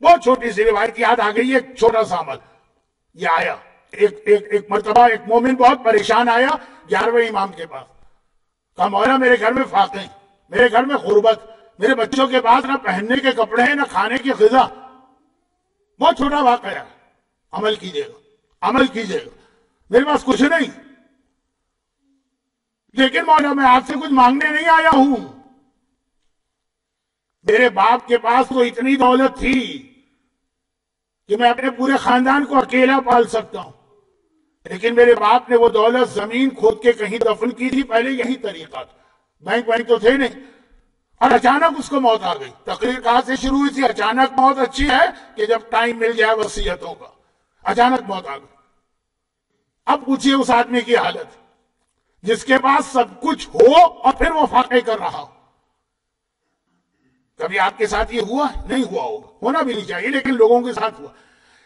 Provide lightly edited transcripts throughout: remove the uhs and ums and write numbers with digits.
بہت چھوٹی سی روایت یاد آ گئی، ایک چھوٹا سا عمل یہ آیا۔ ایک مرتبہ ایک مومن بہت پریشان آیا 11ویں امام کے پاس، کہا مولا میرے گھر میں فاقے، میرے گھر میں غربت، میرے بچوں کے پاس نہ پہننے کے کپڑے ہیں نہ کھانے کی غذا۔ بہت چھوٹا واقعہ ہے، عمل کیجیے گا، عمل کیجیے گا، میرے پاس کچھ نہیں، لیکن مولا میں آپ سے کچھ مانگنے نہیں آیا ہوں۔ میرے باپ کے پاس تو اتنی دولت تھی کہ میں اپنے پورے خاندان کو اکیلا پال سکتا ہوں، لیکن میرے باپ نے وہ دولت زمین کھود کے کہیں دفن کی تھی، پہلے یہی طریقہ تھا، بینک تو تھے نہیں، اور اچانک اس کو موت آ گئی۔ تقریر کہاں سے شروع ہوئی تھی؟ اچانک موت اچھی ہے کہ جب ٹائم مل جائے وصیتوں کا، اچانک موت آ گئی۔ اب پوچھئے اس آدمی کی حالت، جس کے پاس سب کچھ ہو اور پھر وہ فاقے کر رہا ہو۔ کبھی آپ کے ساتھ یہ ہوا؟ نہیں ہوا ہوگا، ہونا بھی نہیں چاہیے، لیکن لوگوں کے ساتھ ہوا۔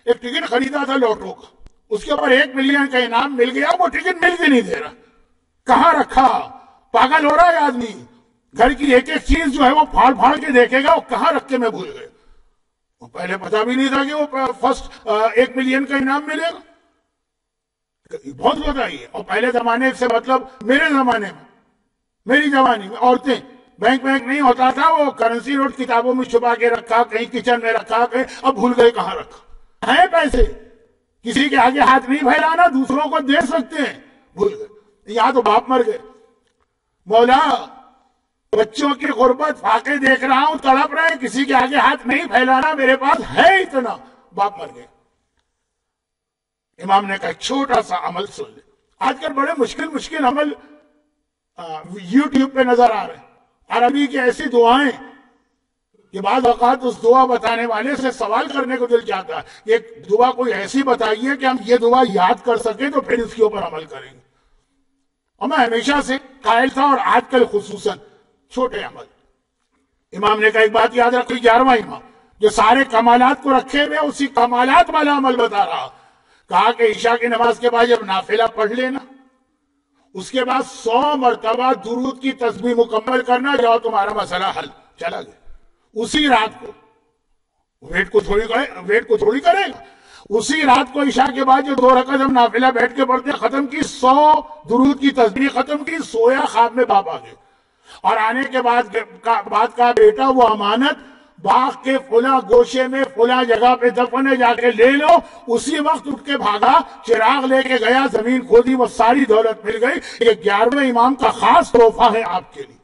ایک ٹکٹ خریدا تھا لوٹرو کا، اس کے اوپر 1 ملین کا انعام مل گیا، وہ ٹکٹ مل کے نہیں دے رہا، کہاں رکھا؟ پاگل ہو رہا ہے آدمی، گھر کی ایک ایک چیز جو ہے وہ پھاڑ پھاڑ کے دیکھے گا، وہ کہاں رکھ کے میں بھول گئے۔ وہ پہلے پتا بھی نہیں تھا کہ وہ فرسٹ 1 ملین کا انعام ملے گا، بہت بتائیے۔ اور پہلے زمانے سے مطلب میرے زمانے میں، میری جوانی میں عورتیں، بینک نہیں ہوتا تھا، وہ کرنسی نوٹ کتابوں میں چھپا کے رکھا، کہیں کچن میں رکھا، کہیں اب بھول گئے کہاں رکھا ہے پیسے، کسی کے آگے ہاتھ نہیں پھیلانا، دوسروں کو دے سکتے ہیں، بھول گئے۔ یہاں تو باپ مر گئے، مولا بچوں کی غربت فاقے دیکھ رہا ہوں، تڑپ رہے ہیں، کسی کے آگے ہاتھ نہیں پھیلانا، میرے پاس ہے اتنا، باپ مر گئے۔ امام نے کہا چھوٹا سا عمل سن لے۔ آج کل بڑے مشکل عمل یوٹیوب پہ نظر آ رہے ہیں، عربی کی ایسی دعائیں کہ بعض اوقات اس دعا بتانے والے سے سوال کرنے کو دل چاہتا ہے، ایک دعا کوئی ایسی بتائیے کہ ہم یہ دعا یاد کر سکیں تو پھر اس کے اوپر عمل کریں گے۔ اور میں ہمیشہ سے قائل تھا، اور آج کل خصوصاً چھوٹے عمل۔ امام نے کہا ایک بات یاد رکھو، 11واں امام جو سارے کمالات کو رکھے ہوئے اسی کمالات والا عمل بتا رہا، کہا کہ عشاء کی نماز کے بعد جب نافلہ پڑھ لینا، اس کے بعد 100 مرتبہ درود کی تسبیح مکمل کرنا، جاؤ تمہارا مسئلہ حل، چلا گیا۔ اسی رات کو ویٹ کو تھوڑی کرے گا، اسی رات کو عشاء کے بعد جو 2 رکعت ہم نافلہ بیٹھ کے پڑھتے ختم کی، 100 درود کی تسبیح ختم کی، سویا، خواب میں باپ آ گئے، اور آنے کے بعد کہا بیٹا وہ امانت باغ کے فلاں گوشے میں فلاں جگہ پہ دفن ہے، جا کے لے لو۔ اسی وقت اٹھ کے بھاگا، چراغ لے کے گیا، زمین کھودی، وہ ساری دولت مل گئی۔ یہ 11ویں امام کا خاص تحفہ ہے آپ کے لیے۔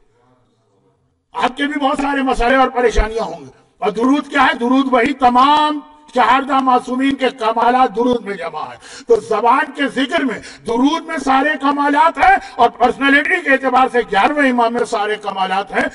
آپ کے بھی بہت سارے مسائل اور پریشانیاں ہوں گے، اور درود کیا ہے؟ درود وہی تمام 4 معصومین کے کمالات درود میں جمع ہے۔ تو زبان کے ذکر میں درود میں سارے کمالات ہیں، اور پرسنالٹی کے اعتبار سے 11ویں امام میں سارے کمالات ہیں۔